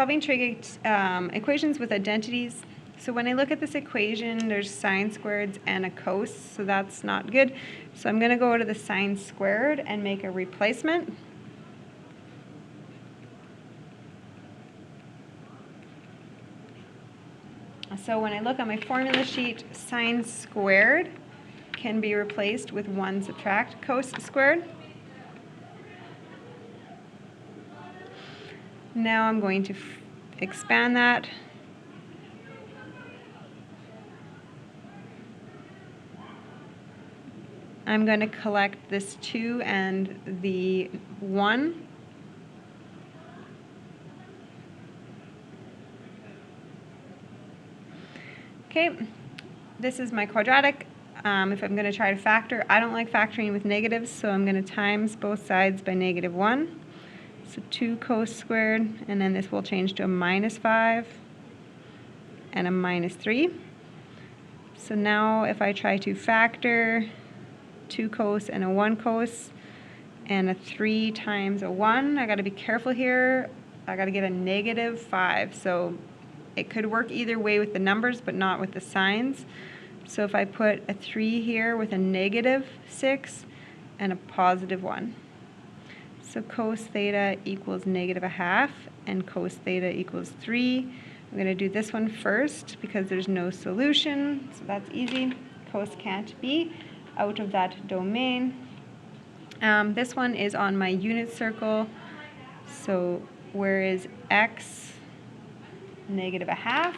solving trig equations with identities. So when I look at this equation, there's sine squareds and a cos, so that's not good. So I'm going to go to the sine squared and make a replacement. So when I look on my formula sheet, sine squared can be replaced with 1 subtract cos squared. Now I'm going to expand that. I'm going to collect this 2 and the 1. Okay, this is my quadratic. If I'm going to try to factor, I don't like factoring with negatives, so I'm going to times both sides by -1. So 2 cos squared, and then this will change to a -5 and a -3. So now if I try to factor 2 cos and a 1 cos and a 3 times a 1, I got to be careful here. I got to get a -5. So it could work either way with the numbers, but not with the signs. So if I put a 3 here with a -6 and a +1. So cos theta equals -1/2 and cos theta equals 3. I'm going to do this one first because there's no solution, so that's easy. Cos can't be out of that domain. This one is on my unit circle, so where is x? -1/2.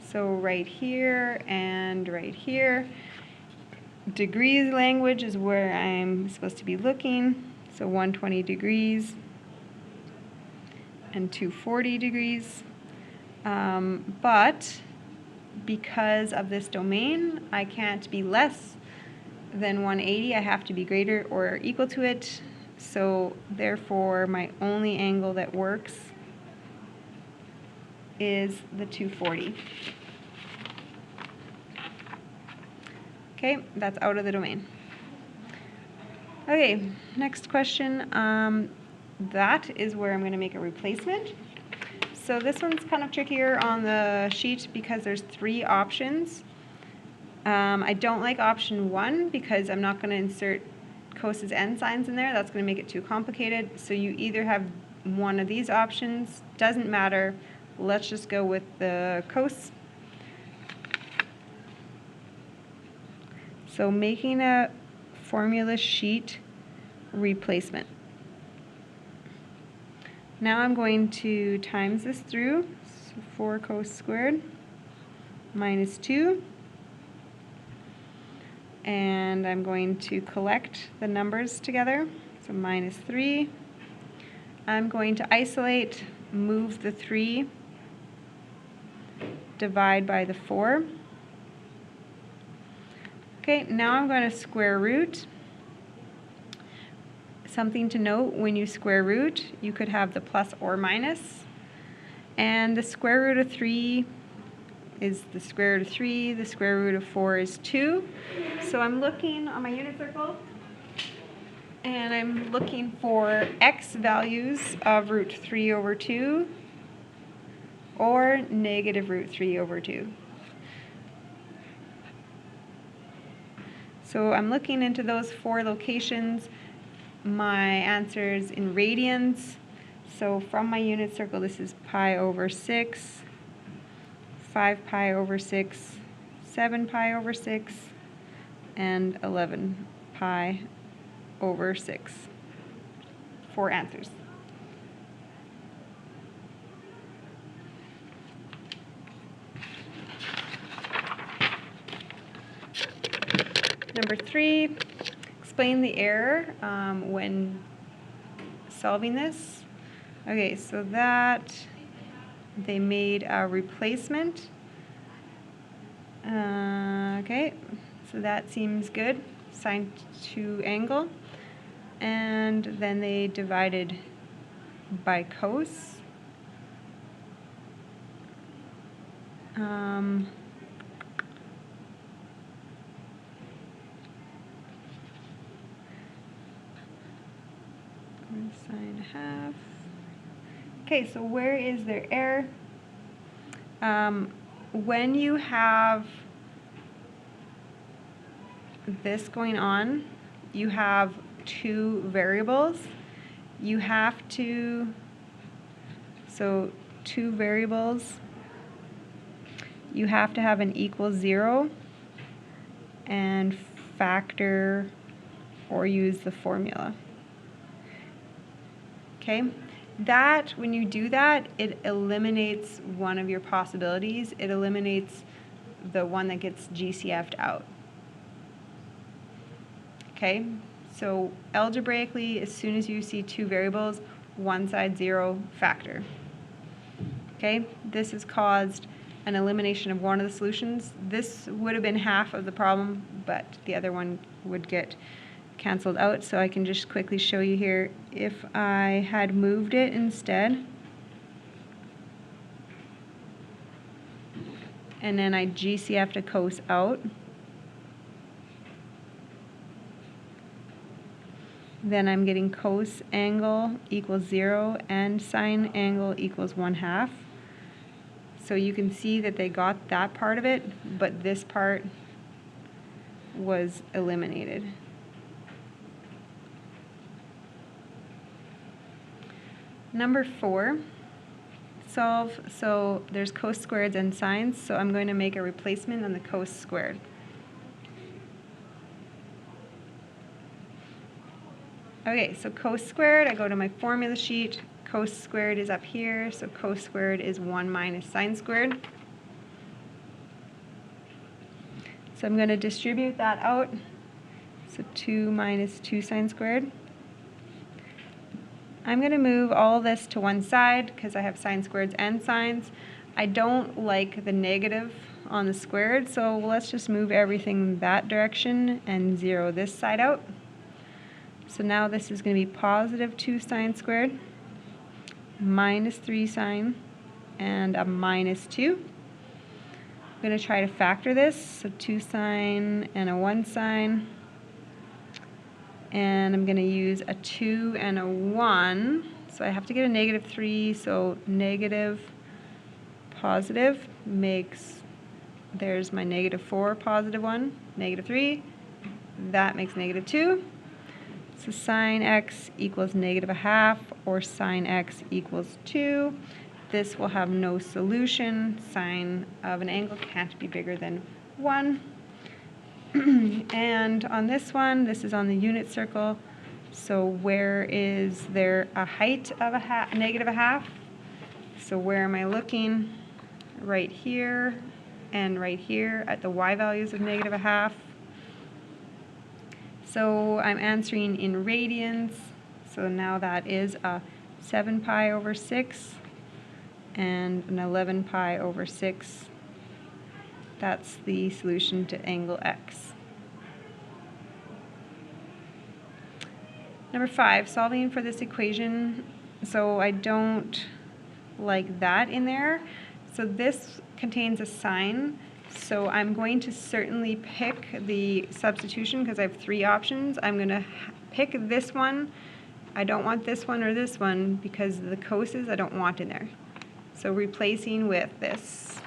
So right here and right here. Degrees language is where I'm supposed to be looking. So 120 degrees and 240 degrees. But because of this domain, I can't be less than 180. I have to be greater or equal to it. So therefore, my only angle that works is the 240. Okay, that's out of the domain. Okay, next question. That is where I'm going to make a replacement. So this one's kind of trickier on the sheet because there's 3 options. I don't like option 1 because I'm not going to insert cos's and sines in there. That's going to make it too complicated. So you either have one of these options, doesn't matter. Let's just go with the cos. So making a formula sheet replacement. Now I'm going to times this through, so 4 cos squared minus 2. And I'm going to collect the numbers together, so -3. I'm going to isolate, move the 3, divide by the 4. Okay, now I'm going to square root. Something to note, when you square root, you could have the plus or minus. And the square root of 3 is the square root of 3. The square root of 4 is 2. So I'm looking on my unit circle, and I'm looking for x values of root 3 over 2 or negative root 3 over 2. So I'm looking into those 4 locations. My answer's in radians. So from my unit circle, this is pi over 6, 5 pi over 6, 7 pi over 6, and 11 pi over 6. 4 answers. Number 3, explain the error when solving this. Okay, so that they made a replacement. Okay, so that seems good. Sine to angle. And then they divided by cos. sine a half. Okay, so where is their error? When you have this going on, you have two variables. You have to, so two variables, you have to have an equal 0 and factor or use the formula. Okay, that, when you do that, it eliminates one of your possibilities. It eliminates the one that gets GCF'd out. Okay, so algebraically, as soon as you see two variables, one side 0, factor. Okay, this has caused an elimination of one of the solutions. This would have been half of the problem, but the other one would get canceled out. So I can just quickly show you here. If I had moved it instead, and then I GCF'd a cos out, then I'm getting cos angle equals 0 and sine angle equals 1/2. So you can see that they got that part of it, but this part was eliminated. Number 4, solve. So there's cos squareds and sines, so I'm going to make a replacement on the cos squared. Okay, so cos squared, I go to my formula sheet. Cos squared is up here, so cos squared is 1 minus sine squared. So I'm going to distribute that out. So 2 minus 2 sine squared. I'm going to move all this to one side because I have sine squareds and sines. I don't like the negative on the squared, so let's just move everything that direction and 0 this side out. So now this is going to be positive 2 sine squared, minus 3 sine, and a minus 2. I'm going to try to factor this, so 2 sine and a 1 sine. And I'm going to use a 2 and a 1. So I have to get a negative 3, so negative positive makes, there's my negative 4, positive 1, negative 3. That makes negative 2. So sine x equals negative 1/2, or sine x equals 2. This will have no solution. Sine of an angle can't be bigger than 1. And on this one, this is on the unit circle. So where is there a height of negative 1/2? So where am I looking? Right here and right here at the y values of negative 1/2. So I'm answering in radians. So now that is a 7 pi over 6 and an 11 pi over 6. That's the solution to angle x. Number 5, solving for this equation. So I don't like that in there. So this contains a sine. So I'm going to certainly pick the substitution because I have 3 options. I'm going to pick this one. I don't want this one or this one because the coses I don't want in there. So replacing with this.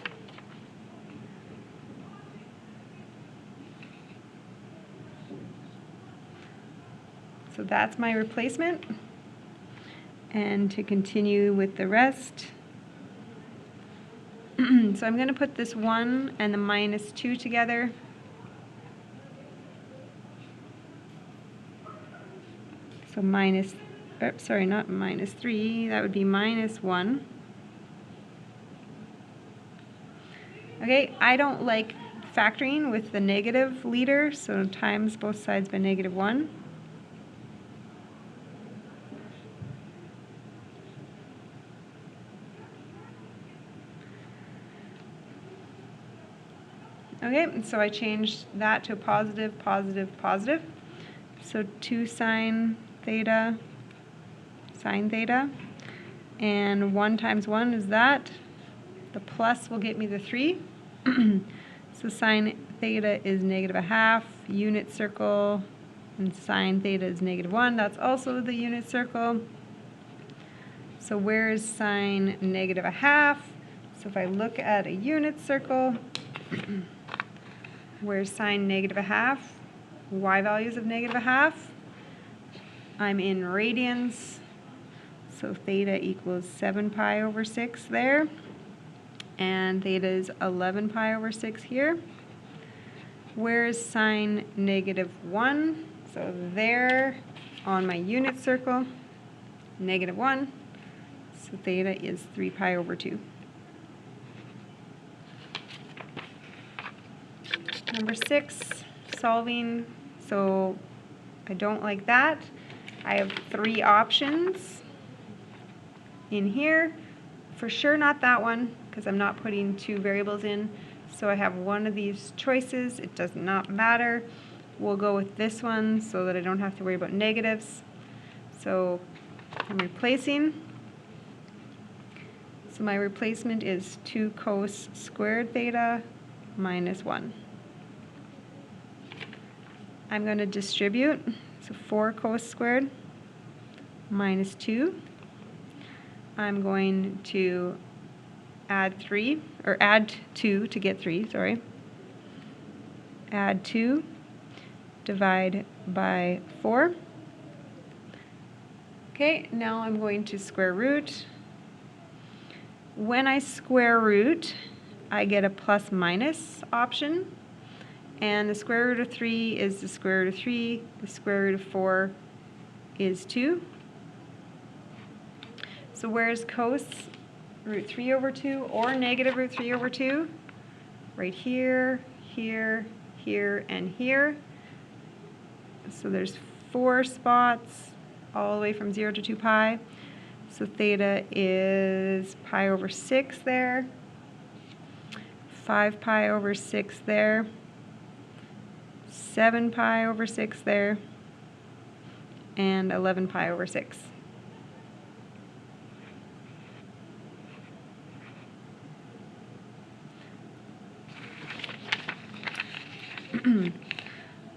So that's my replacement. And to continue with the rest, so I'm going to put this 1 and the minus 2 together. So minus, sorry, not minus 3, that would be minus 1. Okay, I don't like factoring with the negative leader, so times both sides by negative 1. Okay, so I changed that to a positive, positive, positive. So 2 sine theta, and 1 times 1 is that. The plus will get me the 3. So sine theta is negative 1/2, unit circle, And sine theta is -1. That's also the unit circle. So where is sine -1/2? So if I look at a unit circle, where's sine -1/2? Y values of -1/2. I'm in radians. So theta equals 7 pi over 6 there. And theta is 11 pi over 6 here. Where is sine -1? So there on my unit circle, -1. So theta is 3 pi over 2. Number 6, solving. So I don't like that. I have 3 options in here. For sure not that one, because I'm not putting 2 variables in. So I have one of these choices. It does not matter. We'll go with this one so that I don't have to worry about negatives. So I'm replacing. So my replacement is 2 cos squared theta minus 1. I'm going to distribute. So 4 cos squared minus 2. I'm going to add 2 to get 3, sorry. Add 2, divide by 4. Okay, now I'm going to square root. When I square root, I get a plus minus option. And the square root of 3 is the square root of 3. The square root of 4 is 2. So where's cos root 3 over 2 or negative root 3 over 2? Right here, here, here, and here. So there's 4 spots all the way from 0 to 2 pi. So theta is pi over 6 there, 5 pi over 6 there, 7 pi over 6 there, and 11 pi over 6.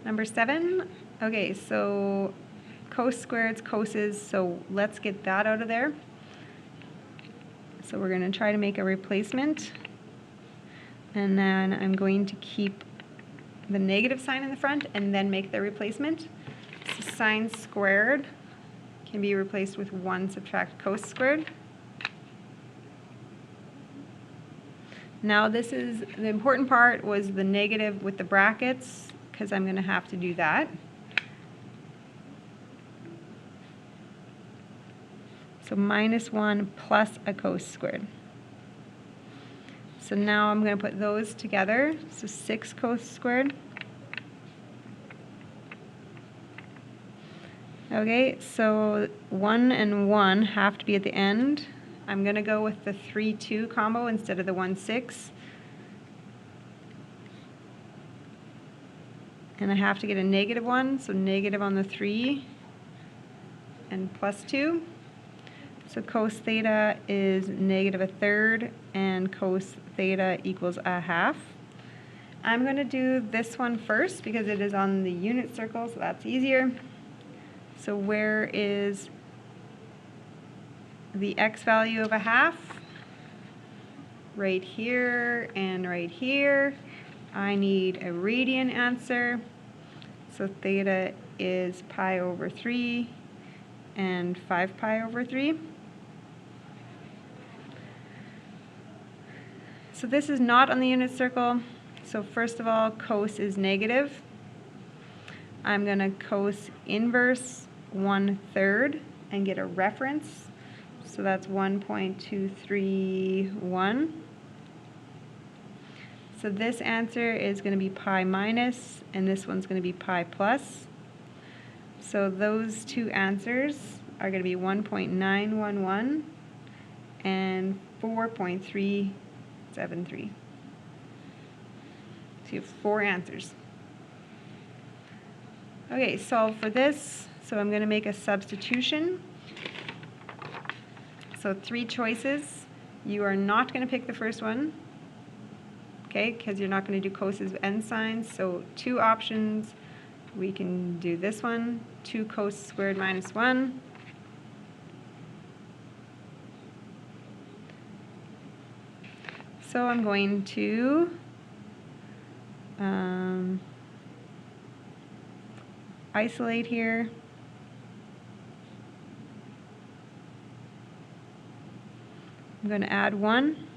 Number 7, okay, so cos squareds, coses, so let's get that out of there. So we're going to try to make a replacement, and then I'm going to keep the negative sign in the front and then make the replacement. So sine squared can be replaced with 1 subtract cos squared. Now this is, the important part was the negative with the brackets, because I'm going to have to do that. So minus 1 plus a cos squared. So now I'm going to put those together. So 6 cos squared. Okay, so 1 and 1 have to be at the end. I'm going to go with the 3-2 combo instead of the 1-6. And I have to get a -1, so negative on the 3 and plus 2. So cos theta is -1/3 and cos theta equals 1/2. I'm going to do this one first because it is on the unit circle, so that's easier. So where is the x value of 1/2? Right here and right here. I need a radian answer. So theta is pi over 3 and 5 pi over 3. So this is not on the unit circle. So first of all, cos is negative. I'm going to cos inverse 1/3 and get a reference. So that's 1.231. So this answer is going to be pi minus, and this one's going to be pi plus. So those two answers are going to be 1.911 and 4.373. So you have 4 answers. Okay, solve for this. So I'm going to make a substitution. So 3 choices. You are not going to pick the first one, okay, because you're not going to do coses and sines. So 2 options, we can do this one, 2 cos squared minus 1. So I'm going to isolate here. I'm going to add 1,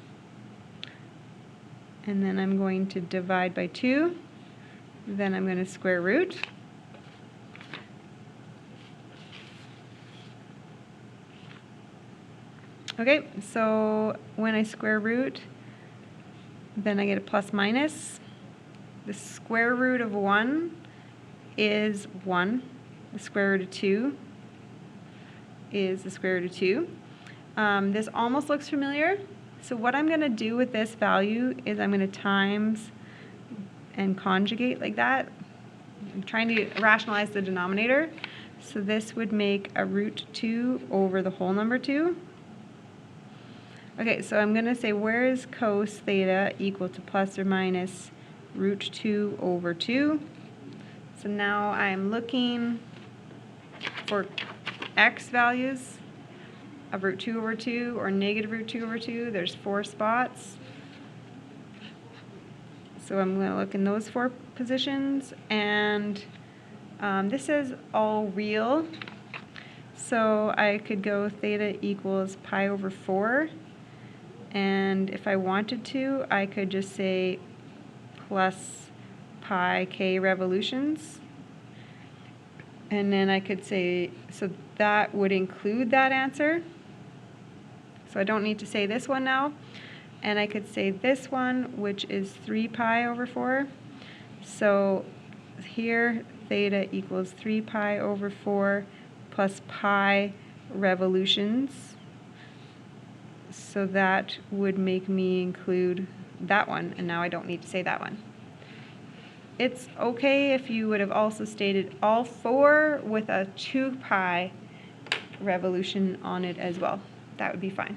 and then I'm going to divide by 2, then I'm going to square root. Okay, so when I square root, then I get a plus minus. The square root of 1 is 1. The square root of 2 is the square root of 2. This almost looks familiar. So what I'm going to do with this value is I'm going to times and conjugate like that. I'm trying to rationalize the denominator. So this would make a root 2 over the whole number 2. Okay, so I'm going to say where is cos theta equal to plus or minus root 2 over 2. So now I'm looking for x values of root 2 over 2 or negative root 2 over 2. There's 4 spots. So I'm going to look in those 4 positions, and this is all real. So I could go theta equals pi over 4, and if I wanted to, I could just say plus pi k revolutions. And then I could say, so that would include that answer. So I don't need to say this one now. And I could say this one, which is 3 pi over 4. So here, theta equals 3 pi over 4 plus pi revolutions. So that would make me include that one, and now I don't need to say that one. It's okay if you would have also stated all 4 with a 2 pi revolution on it as well. That would be fine.